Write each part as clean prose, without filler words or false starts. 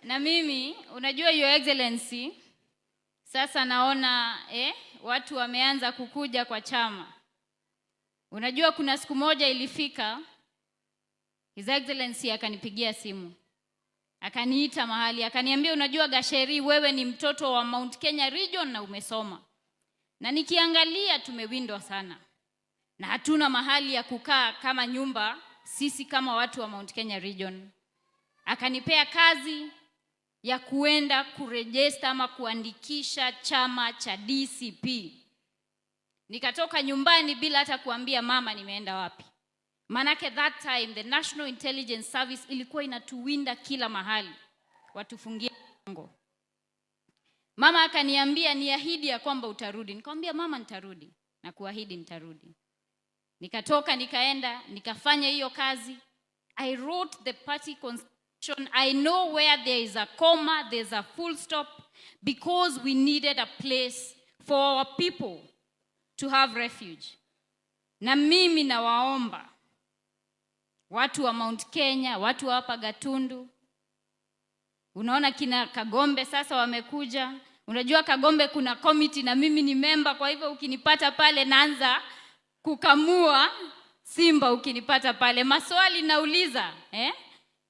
Na mimi, unajua Your Excellency, sasa naona watu wameanza kukuja kwa chama. Unajua kuna siku moja ilifika, His Excellency akanipigia simu. Akaniita mahali, akaniambia unajua Gacheri, wewe ni mtoto wa Mount Kenya Region na umesoma. Na nikiangalia tumewindwa sana. Na hatuna mahali ya kukaa kama nyumba, sisi kama watu wa Mount Kenya Region. Akanipea kazi ya kuenda kurejesta ama kuandikisha chama cha DCP. Nikatoka nyumbani bila hata kuambia mama nimeenda wapi. Manake that time the National Intelligence Service ilikuwa inatuwinda kila mahali. Watufungie mlango. Mama akaniambia niahidi ya kwamba utarudi. Nikamwambia mama nitarudi na kuahidi nitarudi. Nikatoka nikaenda nikafanya hiyo kazi. I wrote the party constitution. I know where there is a comma, there's a full stop, because we needed a place for our people to have refuge. Na mimi nawaomba watu wa Mount Kenya, watu wa hapa Gatundu. Unaona kina Kagombe sasa wamekuja. Unajua Kagombe kuna committee na mimi ni member, kwa hivyo ukinipata pale naanza kukamua simba ukinipata pale. Maswali nauliza,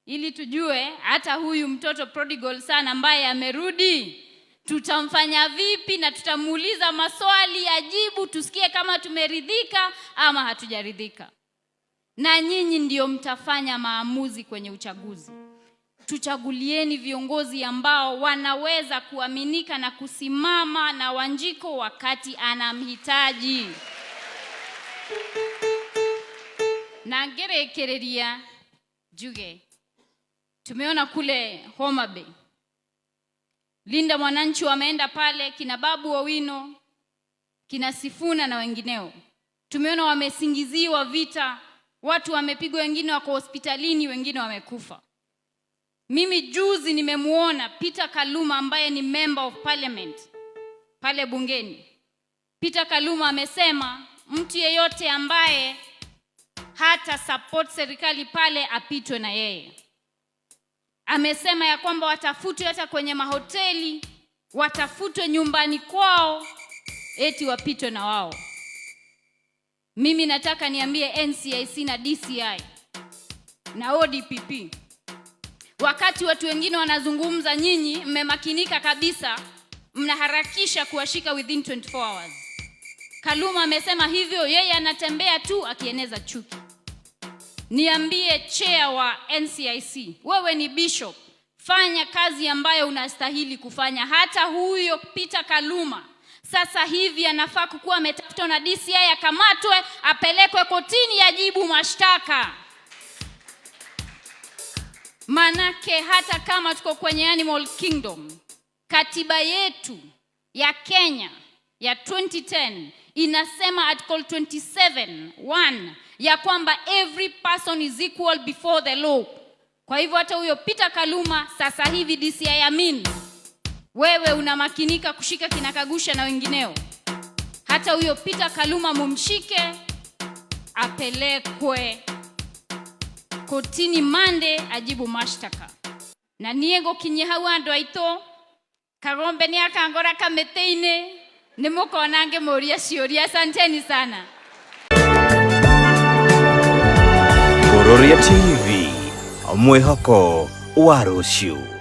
ili tujue hata huyu mtoto prodigal sana ambaye amerudi tutamfanya vipi, na tutamuuliza maswali ajibu, tusikie kama tumeridhika ama hatujaridhika. Na nyinyi ndio mtafanya maamuzi kwenye uchaguzi. Tuchagulieni viongozi ambao wanaweza kuaminika na kusimama na Wanjiko wakati anamhitaji. Na ngerekereria juge. Tumeona kule Homa Bay. Linda Mwananchi wameenda pale, kina Babu Owino, kina Sifuna na wengineo. Tumeona wamesingiziwa vita, watu wamepigwa, wengine wako hospitalini, wengine wamekufa. Mimi juzi nimemuona Peter Kaluma ambaye ni member of parliament pale bungeni. Peter Kaluma amesema mtu yeyote ambaye hata support serikali pale apitwe na yeye. Amesema ya kwamba watafutwe hata kwenye mahoteli, watafutwe nyumbani kwao, eti wapitwe na wao. Mimi nataka niambie NCIC na DCI na ODPP, wakati watu wengine wanazungumza, nyinyi mmemakinika kabisa, mnaharakisha kuwashika within 24 hours. Kaluma amesema hivyo, yeye anatembea tu akieneza chuki. Niambie chair wa NCIC, wewe ni bishop, fanya kazi ambayo unastahili kufanya. Hata huyo Peter Kaluma sasa hivi anafaa kuwa ametafutwa na DCI, akamatwe, apelekwe kotini, ajibu mashtaka. Manake hata kama tuko kwenye animal kingdom, katiba yetu ya Kenya ya 2010 inasema article 27:1 ya kwamba every person is equal before the law. Kwa hivyo hata huyo Peter Kaluma sasa hivi DCI Amin, wewe unamakinika kushika kinakagusha na wengineo. Hata huyo Peter Kaluma mumshike, apelekwe kotini Monday, ajibu mashtaka. Na niego kinyehawa ndo aito Kagombe ni akangora kameteine nimukona nge moria ciuria. Asanteni sana. Kuroria TV, mwihoko wa rũciũ.